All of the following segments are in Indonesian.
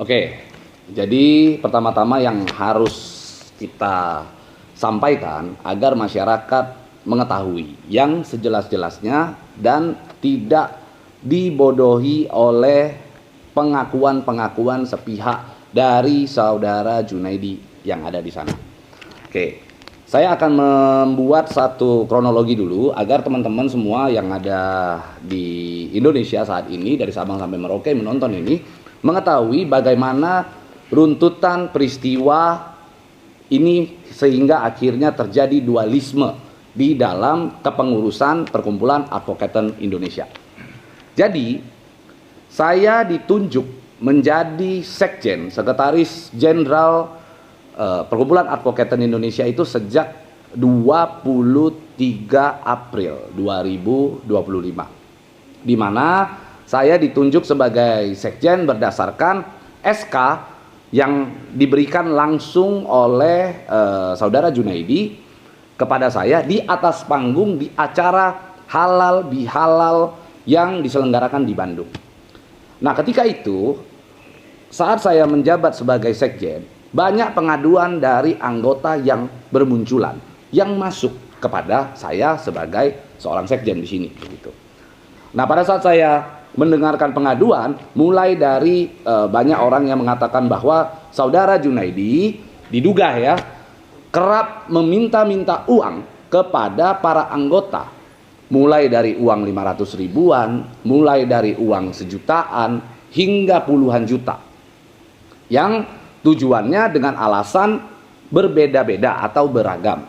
Oke, jadi pertama-tama yang harus kita sampaikan agar masyarakat mengetahui yang sejelas-jelasnya dan tidak dibodohi oleh pengakuan-pengakuan sepihak dari saudara Junaidi yang ada di sana. Oke, saya akan membuat satu kronologi dulu agar teman-teman semua yang ada di Indonesia saat ini dari Sabang sampai Merauke menonton ini mengetahui bagaimana runtutan peristiwa ini sehingga akhirnya terjadi dualisme di dalam kepengurusan Perkumpulan Advokaten Indonesia. Jadi, saya ditunjuk menjadi Sekjen, Sekretaris Jenderal Perkumpulan Advokaten Indonesia itu sejak 23 April 2025. Di mana saya ditunjuk sebagai Sekjen berdasarkan SK yang diberikan langsung oleh saudara Junaidi kepada saya di atas panggung di acara halal bihalal yang diselenggarakan di Bandung. Nah, ketika itu saat saya menjabat sebagai Sekjen, banyak pengaduan dari anggota yang bermunculan yang masuk kepada saya sebagai seorang Sekjen di sini begitu. Nah, pada saat saya mendengarkan pengaduan, mulai dari banyak orang yang mengatakan bahwa saudara Junaidi diduga ya kerap meminta-minta uang kepada para anggota, mulai dari uang 500 ribuan, mulai dari uang sejutaan hingga puluhan juta, yang tujuannya dengan alasan berbeda-beda atau beragam.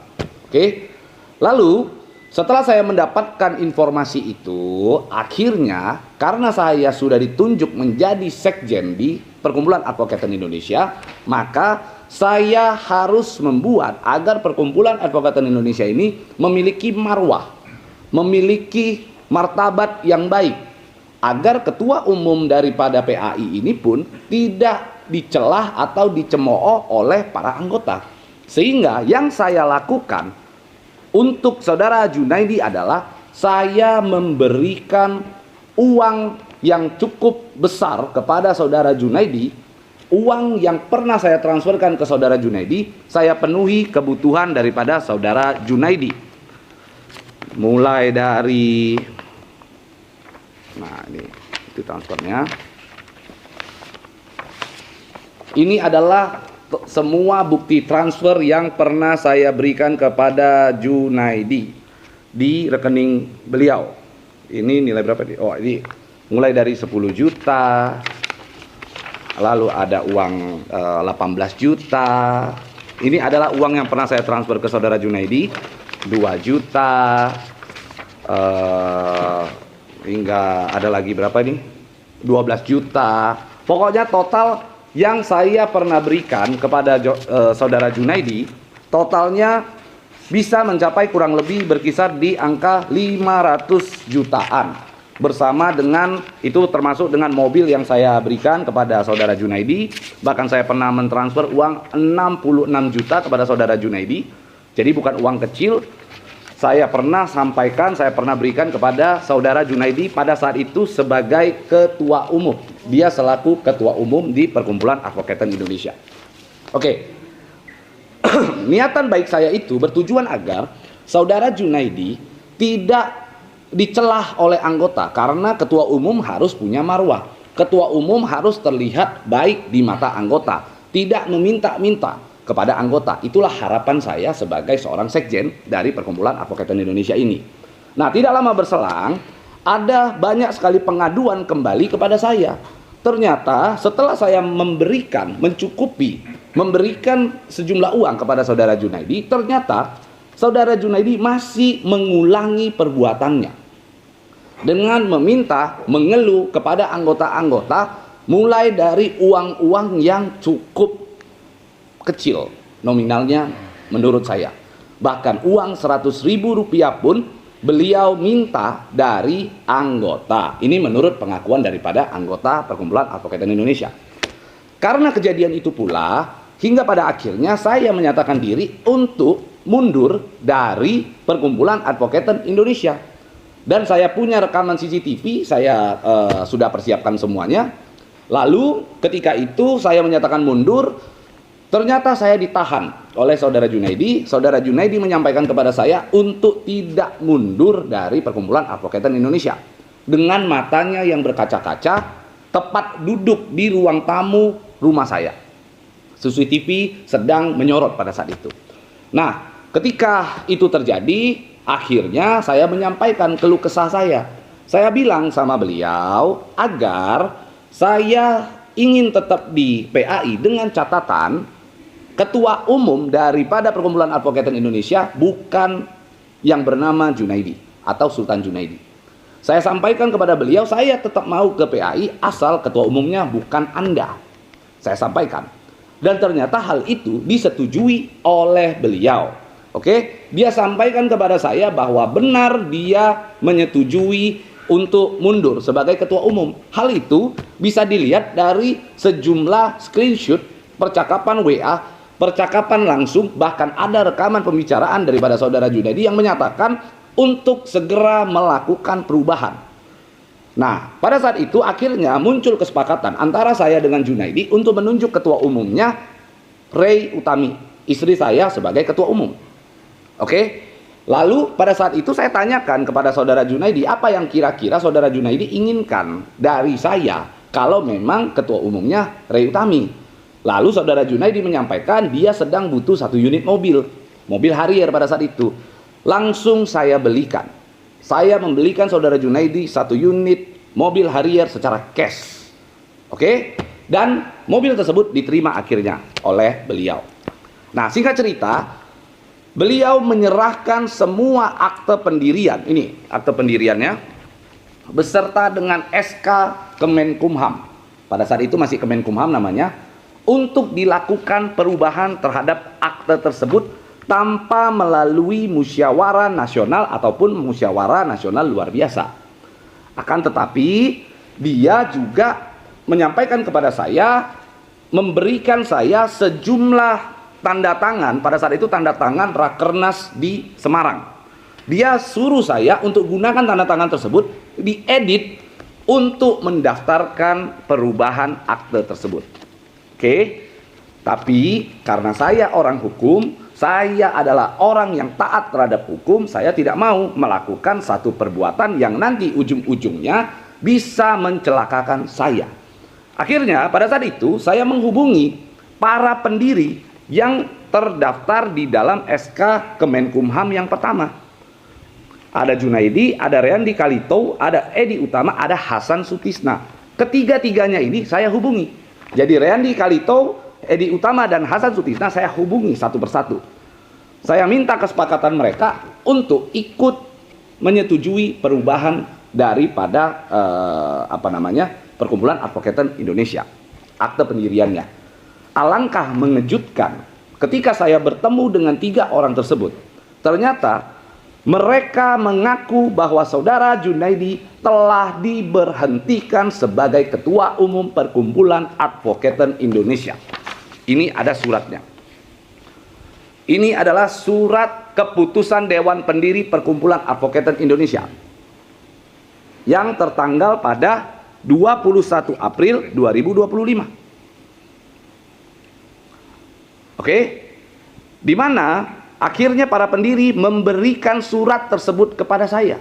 Oke, lalu setelah saya mendapatkan informasi itu, akhirnya karena saya sudah ditunjuk menjadi Sekjen di Perkumpulan Advokaten Indonesia, maka saya harus membuat agar Perkumpulan Advokaten Indonesia ini memiliki marwah, memiliki martabat yang baik, agar ketua umum daripada PAI ini pun tidak dicelah atau dicemooh oleh para anggota. Sehingga yang saya lakukan untuk saudara Junaidi adalah saya memberikan uang yang cukup besar kepada saudara Junaidi. Uang yang pernah saya transferkan ke saudara Junaidi, saya penuhi kebutuhan daripada saudara Junaidi. Mulai dari, nah ini itu transfernya. Ini adalah semua bukti transfer yang pernah saya berikan kepada Junaidi di rekening beliau. Ini nilai berapa nih? Oh, ini mulai dari 10 juta, lalu ada uang 18 juta. Ini adalah uang yang pernah saya transfer ke saudara Junaidi, 2 juta, hingga ada lagi berapa ini? 12 juta. Pokoknya total yang saya pernah berikan kepada saudara Junaidi, totalnya bisa mencapai kurang lebih berkisar di angka 500 jutaan. Bersama dengan, itu termasuk dengan mobil yang saya berikan kepada saudara Junaidi. Bahkan saya pernah mentransfer uang 66 juta kepada saudara Junaidi. Jadi bukan uang kecil. Saya pernah sampaikan, saya pernah berikan kepada saudara Junaidi pada saat itu sebagai ketua umum. Dia selaku ketua umum di Perkumpulan Advokaten Indonesia. Oke. Niatan baik saya itu bertujuan agar saudara Junaidi tidak dicelah oleh anggota, karena ketua umum harus punya marwah. Ketua umum harus terlihat baik di mata anggota, tidak meminta-minta kepada anggota. Itulah harapan saya sebagai seorang Sekjen dari Perkumpulan Advokaten Indonesia ini. Nah, tidak lama berselang, ada banyak sekali pengaduan kembali kepada saya. Ternyata setelah saya memberikan sejumlah uang kepada saudara Junaidi, ternyata saudara Junaidi masih mengulangi perbuatannya dengan meminta, mengeluh kepada anggota-anggota, mulai dari uang-uang yang cukup kecil nominalnya menurut saya. Bahkan uang 100.000 rupiah pun beliau minta dari anggota. Ini menurut pengakuan daripada anggota Perkumpulan Advokat Indonesia. Karena kejadian itu pula, hingga pada akhirnya saya menyatakan diri untuk mundur dari Perkumpulan Advokat Indonesia. Dan saya punya rekaman CCTV, saya sudah persiapkan semuanya. Lalu ketika itu saya menyatakan mundur, ternyata saya ditahan oleh saudara Junaidi. Saudara Junaidi menyampaikan kepada saya untuk tidak mundur dari Perkumpulan Advokat Indonesia. Dengan matanya yang berkaca-kaca, tepat duduk di ruang tamu rumah saya. CCTV sedang menyorot pada saat itu. Nah, ketika itu terjadi, akhirnya saya menyampaikan keluh kesah saya. Saya bilang sama beliau agar saya ingin tetap di PAI dengan catatan ketua umum daripada Perkumpulan Advokat Indonesia bukan yang bernama Junaidi atau Sultan Junaidi. Saya sampaikan kepada beliau, saya tetap mau ke PAI asal ketua umumnya bukan Anda. Saya sampaikan. Dan ternyata hal itu disetujui oleh beliau. Oke, dia sampaikan kepada saya bahwa benar dia menyetujui untuk mundur sebagai ketua umum. Hal itu bisa dilihat dari sejumlah screenshot percakapan WA, percakapan langsung, bahkan ada rekaman pembicaraan daripada saudara Junaidi yang menyatakan untuk segera melakukan perubahan. Nah, pada saat itu akhirnya muncul kesepakatan antara saya dengan Junaidi untuk menunjuk ketua umumnya Rey Utami, istri saya sebagai ketua umum. Oke, lalu pada saat itu saya tanyakan kepada saudara Junaidi apa yang kira-kira saudara Junaidi inginkan dari saya kalau memang ketua umumnya Rey Utami. Lalu saudara Junaidi menyampaikan dia sedang butuh 1 unit mobil Harrier pada saat itu. Langsung saya belikan. Saya membelikan saudara Junaidi 1 unit mobil Harrier secara cash. Oke, dan mobil tersebut diterima akhirnya oleh beliau. Nah, singkat cerita, beliau menyerahkan semua akte pendirian, ini akte pendiriannya, beserta dengan SK Kemenkumham. Pada saat itu masih Kemenkumham namanya, untuk dilakukan perubahan terhadap akte tersebut tanpa melalui musyawarah nasional ataupun musyawarah nasional luar biasa. Akan tetapi, dia juga menyampaikan kepada saya, memberikan saya sejumlah tanda tangan, pada saat itu tanda tangan Rakernas di Semarang. Dia suruh saya untuk gunakan tanda tangan tersebut, diedit untuk mendaftarkan perubahan akte tersebut. Oke, tapi karena saya orang hukum, saya adalah orang yang taat terhadap hukum, saya tidak mau melakukan satu perbuatan yang nanti ujung-ujungnya bisa mencelakakan saya. Akhirnya pada saat itu saya menghubungi para pendiri yang terdaftar di dalam SK Kemenkumham yang pertama. Ada Junaidi, ada Reandi Kalito, ada Edi Utama, ada Hasan Sutisna. Ketiga-tiganya ini saya hubungi. Jadi Reandi Kalito, Edi Utama dan Hasan Sutisna saya hubungi satu persatu. Saya minta kesepakatan mereka untuk ikut menyetujui perubahan daripada Perkumpulan Advokat Indonesia, akte pendiriannya. Alangkah mengejutkan ketika saya bertemu dengan 3 orang tersebut. Ternyata mereka mengaku bahwa saudara Junaidi telah diberhentikan sebagai ketua umum Perkumpulan Advokat Indonesia. Ini ada suratnya. Ini adalah surat keputusan Dewan Pendiri Perkumpulan Advokat Indonesia yang tertanggal pada 21 April 2025. Oke, di mana akhirnya para pendiri memberikan surat tersebut kepada saya.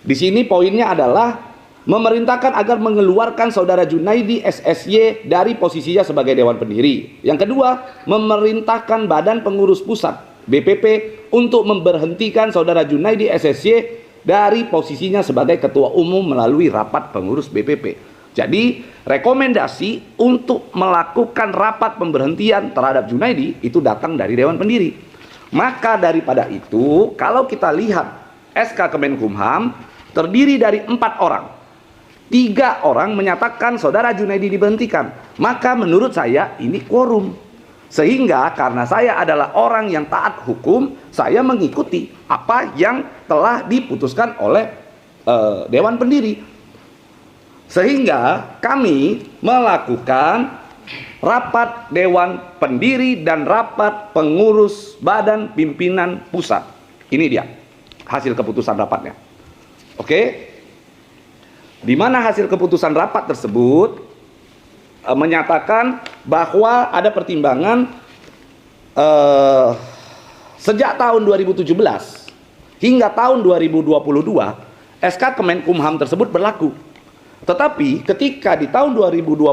Di sini poinnya adalah memerintahkan agar mengeluarkan saudara Junaidi SSY dari posisinya sebagai Dewan Pendiri. Yang kedua, memerintahkan Badan Pengurus Pusat BPP untuk memberhentikan saudara Junaidi SSY dari posisinya sebagai Ketua Umum melalui rapat pengurus BPP. Jadi rekomendasi untuk melakukan rapat pemberhentian terhadap Junaidi itu datang dari Dewan Pendiri. Maka daripada itu, kalau kita lihat SK Kemenkumham terdiri dari 4 orang. 3 orang menyatakan saudara Junaidi diberhentikan. Maka menurut saya ini quorum. Sehingga karena saya adalah orang yang taat hukum, saya mengikuti apa yang telah diputuskan oleh Dewan Pendiri. Sehingga kami melakukan rapat Dewan Pendiri dan rapat pengurus Badan Pimpinan Pusat. Ini dia hasil keputusan rapatnya. Oke. Di mana hasil keputusan rapat tersebut menyatakan bahwa ada pertimbangan sejak tahun 2017 hingga tahun 2022 SK Kemenkumham tersebut berlaku. Tetapi ketika di tahun 2022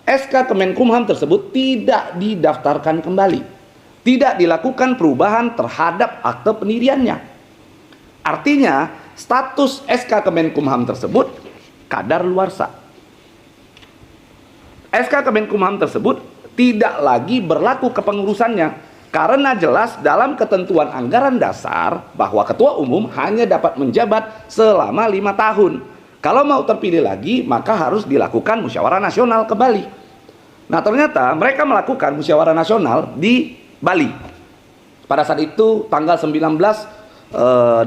SK Kemenkumham tersebut tidak didaftarkan kembali, tidak dilakukan perubahan terhadap akte pendiriannya. Artinya status SK Kemenkumham tersebut kadaluarsa. SK Kemenkumham tersebut tidak lagi berlaku kepengurusannya, karena jelas dalam ketentuan anggaran dasar bahwa ketua umum hanya dapat menjabat selama 5 tahun. Kalau mau terpilih lagi, maka harus dilakukan musyawarah nasional kembali. Nah, ternyata mereka melakukan musyawarah nasional di Bali. Pada saat itu tanggal 19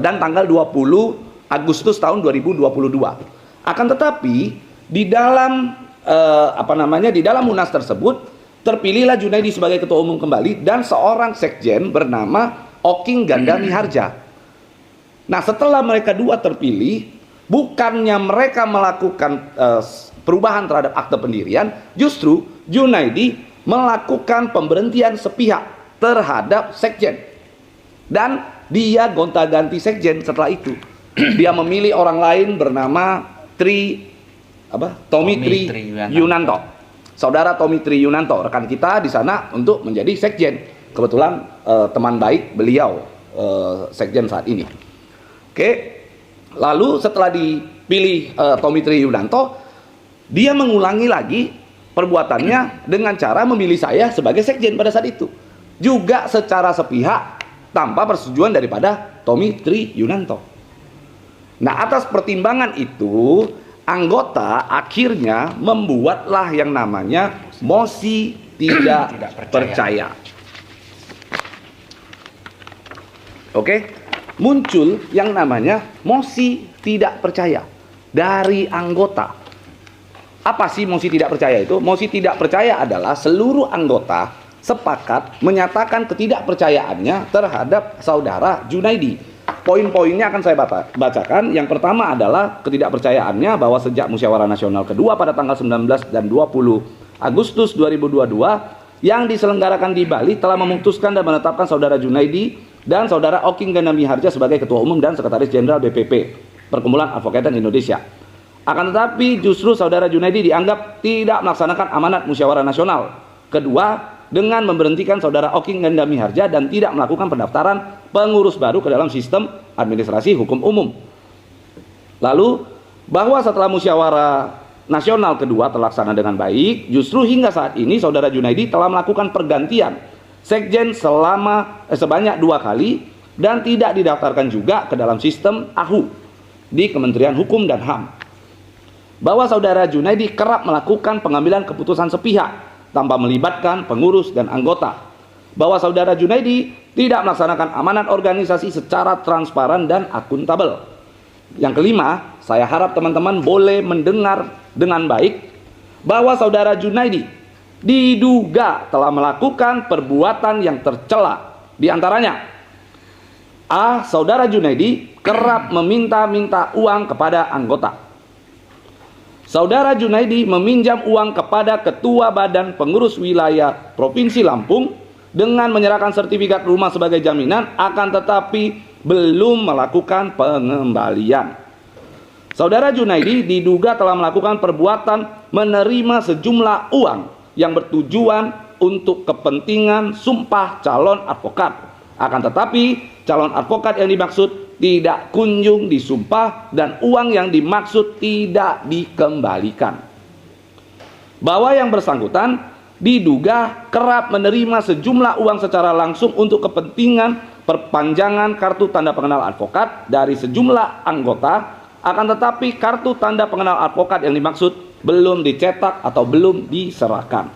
dan tanggal 20 Agustus tahun 2022. Akan tetapi di dalam di dalam Munas tersebut terpilihlah Junaidi sebagai ketua umum kembali dan seorang sekjen bernama Oking Gandami Harja. Nah, setelah mereka dua terpilih, bukannya mereka melakukan perubahan terhadap akte pendirian, justru Junaidi melakukan pemberhentian sepihak terhadap sekjen. Dan dia gonta-ganti sekjen setelah itu. Dia memilih orang lain bernama Tommy Tri Yunanto. Saudara Tommy Tri Yunanto, rekan kita di sana untuk menjadi sekjen. Kebetulan teman baik beliau sekjen saat ini. Oke. Lalu setelah dipilih Tommy Tri Yunanto, dia mengulangi lagi perbuatannya dengan cara memilih saya sebagai sekjen pada saat itu. Juga secara sepihak tanpa persetujuan daripada Tommy Tri Yunanto. Nah, atas pertimbangan itu, anggota akhirnya membuatlah yang namanya mosi tidak percaya. Oke? Muncul yang namanya mosi tidak percaya dari anggota. Apa sih mosi tidak percaya itu? Mosi tidak percaya adalah seluruh anggota sepakat menyatakan ketidakpercayaannya terhadap saudara Junaidi. Poin-poinnya akan saya bacakan. Yang pertama adalah ketidakpercayaannya bahwa sejak musyawarah nasional kedua pada tanggal 19 dan 20 Agustus 2022 yang diselenggarakan di Bali telah memutuskan dan menetapkan saudara Junaidi dan saudara Oking Gandami Harja sebagai ketua umum dan sekretaris jenderal BPP, Perkumpulan Advokat Indonesia. Akan tetapi justru saudara Junaidi dianggap tidak melaksanakan amanat musyawarah nasional kedua dengan memberhentikan saudara Oking Gandami Harja dan tidak melakukan pendaftaran pengurus baru ke dalam sistem administrasi hukum umum. Lalu bahwa setelah musyawarah nasional kedua terlaksana dengan baik, justru hingga saat ini saudara Junaidi telah melakukan pergantian sekjen sebanyak 2 kali dan tidak didaftarkan juga ke dalam sistem AHU di Kementerian Hukum dan HAM. Bahwa saudara Junaidi kerap melakukan pengambilan keputusan sepihak tanpa melibatkan pengurus dan anggota. Bahwa saudara Junaidi tidak melaksanakan amanat organisasi secara transparan dan akuntabel. Yang kelima, saya harap teman-teman boleh mendengar dengan baik bahwa saudara Junaidi diduga telah melakukan perbuatan yang tercela. Di antaranya, A. Saudara Junaidi kerap meminta-minta uang kepada anggota. Saudara Junaidi meminjam uang kepada Ketua Badan Pengurus Wilayah Provinsi Lampung dengan menyerahkan sertifikat rumah sebagai jaminan, akan tetapi belum melakukan pengembalian. Saudara Junaidi diduga telah melakukan perbuatan menerima sejumlah uang yang bertujuan untuk kepentingan sumpah calon advokat. Akan tetapi calon advokat yang dimaksud tidak kunjung disumpah dan uang yang dimaksud tidak dikembalikan. Bahwa yang bersangkutan diduga kerap menerima sejumlah uang secara langsung untuk kepentingan perpanjangan kartu tanda pengenal advokat dari sejumlah anggota, akan tetapi kartu tanda pengenal advokat yang dimaksud belum dicetak atau belum diserahkan.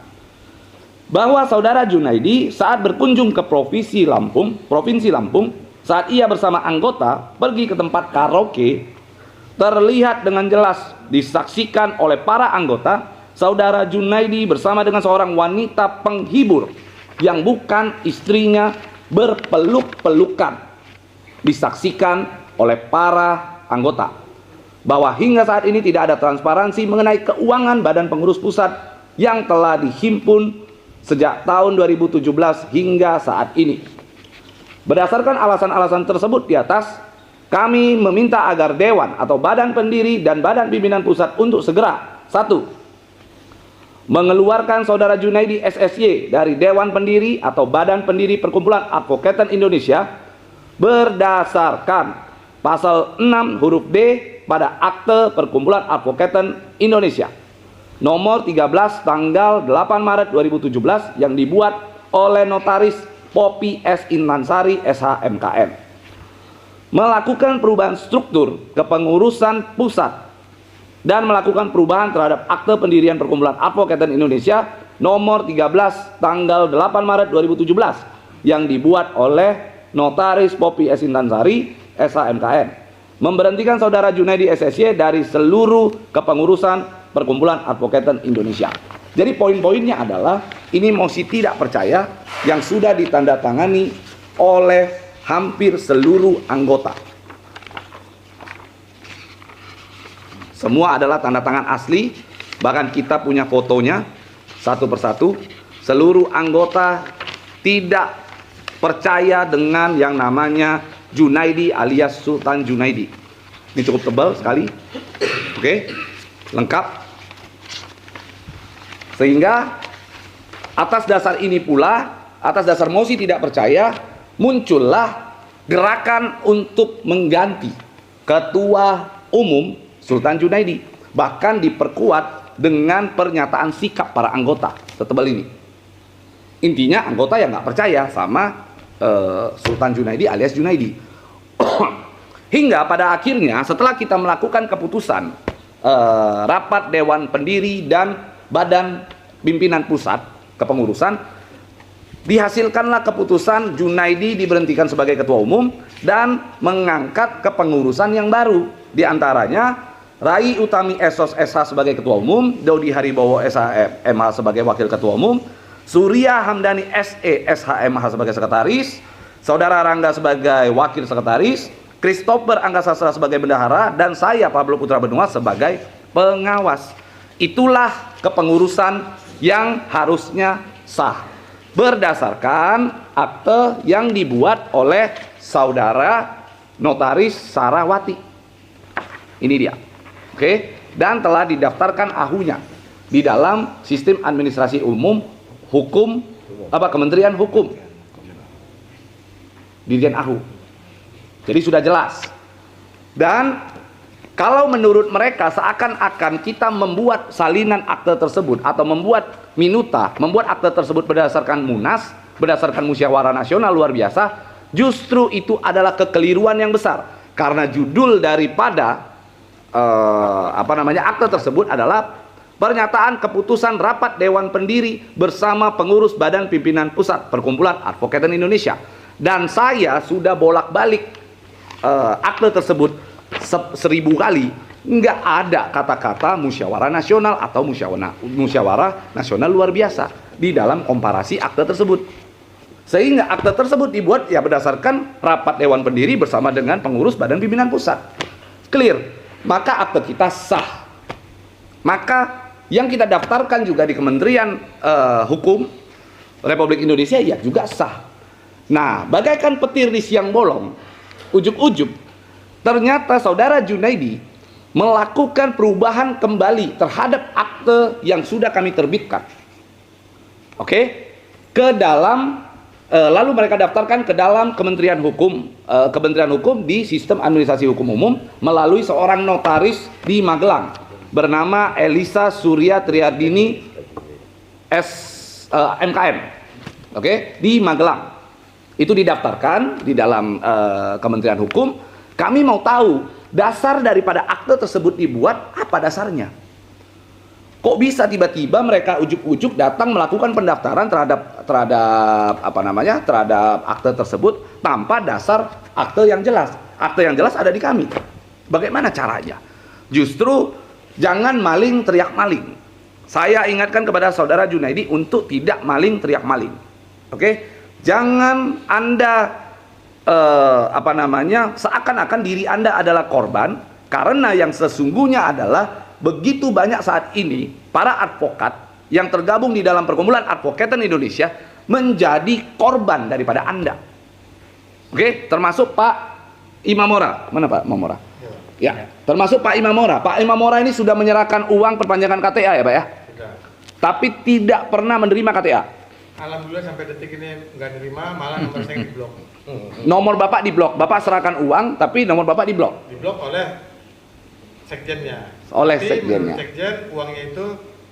Bahwa saudara Junaidi saat berkunjung ke Provinsi Lampung saat ia bersama anggota pergi ke tempat karaoke, terlihat dengan jelas disaksikan oleh para anggota saudara Junaidi bersama dengan seorang wanita penghibur yang bukan istrinya berpeluk-pelukan. Disaksikan oleh para anggota bahwa hingga saat ini tidak ada transparansi mengenai keuangan Badan Pengurus Pusat yang telah dihimpun sejak tahun 2017 hingga saat ini. Berdasarkan alasan-alasan tersebut di atas, kami meminta agar Dewan atau Badan Pendiri dan Badan Pimpinan Pusat untuk segera: 1. Mengeluarkan saudara Junaidi SSY dari Dewan Pendiri atau Badan Pendiri Perkumpulan Advokaten Indonesia berdasarkan pasal 6 huruf D pada Akte Perkumpulan Advokaten Indonesia nomor 13 tanggal 8 Maret 2017 yang dibuat oleh Notaris Poppy S. Intansari SH.MKM. Melakukan perubahan struktur kepengurusan pusat dan melakukan perubahan terhadap Akte Pendirian Perkumpulan Advokaten Indonesia nomor 13 tanggal 8 Maret 2017 yang dibuat oleh Notaris Poppy S. Intansari SH.MKM. Memberhentikan saudara Junaidi SSY dari seluruh kepengurusan Perkumpulan Advokaten Indonesia. Jadi poin-poinnya adalah ini mosi tidak percaya yang sudah ditandatangani oleh hampir seluruh anggota. Semua adalah tanda tangan asli, bahkan kita punya fotonya satu persatu. Seluruh anggota tidak percaya dengan yang namanya Junaidi alias Sultan Junaidi. Ini cukup tebal sekali. Oke, lengkap. Sehingga atas dasar ini pula, atas dasar mosi tidak percaya, muncullah gerakan untuk mengganti Ketua Umum Sultan Junaidi. Bahkan diperkuat dengan pernyataan sikap para anggota setebal ini. Intinya anggota yang nggak percaya sama Sultan Junaidi alias Junaidi. Hingga pada akhirnya setelah kita melakukan keputusan rapat Dewan Pendiri dan Badan Pimpinan Pusat Kepengurusan, dihasilkanlah keputusan Junaidi diberhentikan sebagai Ketua Umum dan mengangkat kepengurusan yang baru. Di antaranya Rai Utami Esos SH sebagai Ketua Umum, Dodi Haribowo SH MH sebagai Wakil Ketua Umum, Surya Hamdani SE SH MH sebagai Sekretaris, Saudara Rangga sebagai Wakil Sekretaris, Christopher Angga Sastra sebagai Bendahara, dan saya Pablo Putra Benua sebagai pengawas. Itulah kepengurusan yang harusnya sah berdasarkan akte yang dibuat oleh saudara Notaris Sarawati. Ini dia. Oke, dan telah didaftarkan ahunya di dalam Sistem Administrasi Umum Hukum Kementerian Hukum. Dirjen Ahu. Jadi sudah jelas. Dan kalau menurut mereka seakan-akan kita membuat salinan akte tersebut atau membuat minuta, membuat akte tersebut berdasarkan munas, berdasarkan musyawarah nasional luar biasa, justru itu adalah kekeliruan yang besar. Karena judul daripada akte tersebut adalah pernyataan keputusan rapat Dewan Pendiri bersama pengurus Badan Pimpinan Pusat Perkumpulan Advokaten Indonesia. Dan saya sudah bolak-balik akte tersebut 1000 kali, nggak ada kata-kata musyawarah nasional atau musyawarah nasional luar biasa di dalam komparasi akte tersebut. Sehingga akte tersebut dibuat ya berdasarkan rapat Dewan Pendiri bersama dengan pengurus Badan Pimpinan Pusat. Clear. Maka akte kita sah. Maka yang kita daftarkan juga di Kementerian Hukum Republik Indonesia ya juga sah. Nah, bagaikan petir di siang bolong, ujug-ujug ternyata saudara Junaidi melakukan perubahan kembali terhadap akte yang sudah kami terbitkan. Oke, ke dalam lalu mereka daftarkan ke dalam Kementerian Hukum di Sistem Administrasi Hukum Umum melalui seorang notaris di Magelang bernama Elisa Surya Triardini MKM. Oke, di Magelang. Itu didaftarkan di dalam Kementerian Hukum. Kami mau tahu dasar daripada akte tersebut dibuat, apa dasarnya? Kok bisa tiba-tiba mereka ujuk-ujuk datang melakukan pendaftaran terhadap akte tersebut tanpa dasar akte yang jelas. Akte yang jelas ada di kami. Bagaimana caranya? Justru jangan maling teriak maling. Saya ingatkan kepada saudara Junaidi untuk tidak maling teriak maling. Oke? Jangan Anda seakan-akan diri Anda adalah korban, karena yang sesungguhnya adalah begitu banyak saat ini para advokat yang tergabung di dalam perkumpulan advokatan Indonesia menjadi korban daripada Anda. Oke, termasuk Pak Imamora. Mana Pak Imamora? Ya, termasuk Pak Imamora. Pak Imamora ini sudah menyerahkan uang perpanjangan KTA ya Pak ya? Sudah. Tapi tidak pernah menerima KTA. Alhamdulillah sampai detik ini nggak nerima, malah nomor saya diblok. Nomor Bapak diblok. Bapak serahkan uang, tapi nomor Bapak diblok. Diblok oleh sekjennya. Oleh Tapi sekjennya. menurut sekjen uangnya itu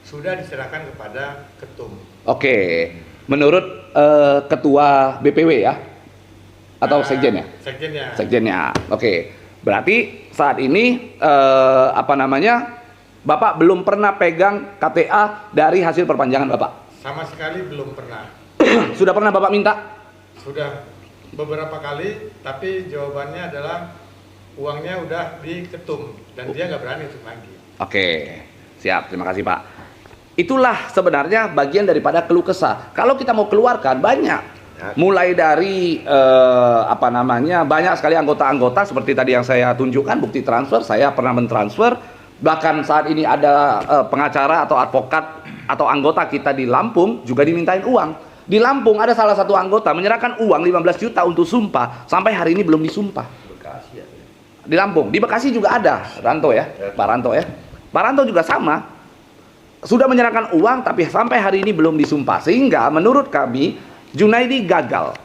sudah diserahkan kepada ketum. Oke, menurut ketua BPW ya? Atau sekjennya? Sekjennya. Sekjennya. Oke. Berarti saat ini Bapak belum pernah pegang KTA dari hasil perpanjangan Bapak? Sama sekali belum pernah. Sudah pernah Bapak minta? Sudah beberapa kali, tapi jawabannya adalah uangnya udah di ketum dan dia nggak berani untuk lagi. Oke, siap. Terima kasih Pak. Itulah sebenarnya bagian daripada keluh kesah. Kalau kita mau keluarkan banyak, mulai dari banyak sekali anggota-anggota seperti tadi yang saya tunjukkan bukti transfer. Saya pernah mentransfer. Bahkan saat ini ada pengacara atau advokat atau anggota kita di Lampung juga dimintain uang. Di Lampung ada salah satu anggota menyerahkan uang 15 juta untuk sumpah, sampai hari ini belum disumpah. Di Lampung, di Bekasi juga ada Ranto ya, Pak Ranto ya. Pak Ranto juga sama, sudah menyerahkan uang tapi sampai hari ini belum disumpah. Sehingga menurut kami Junaidi gagal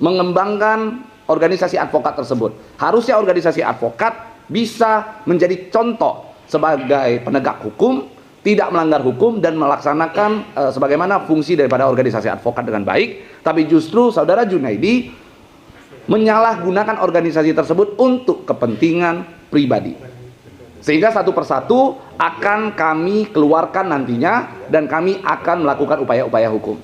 mengembangkan organisasi advokat tersebut. Harusnya organisasi advokat bisa menjadi contoh sebagai penegak hukum, tidak melanggar hukum dan melaksanakan sebagaimana fungsi daripada organisasi advokat dengan baik. Tapi justru saudara Junaidi menyalahgunakan organisasi tersebut untuk kepentingan pribadi. Sehingga satu persatu akan kami keluarkan nantinya dan kami akan melakukan upaya-upaya hukum.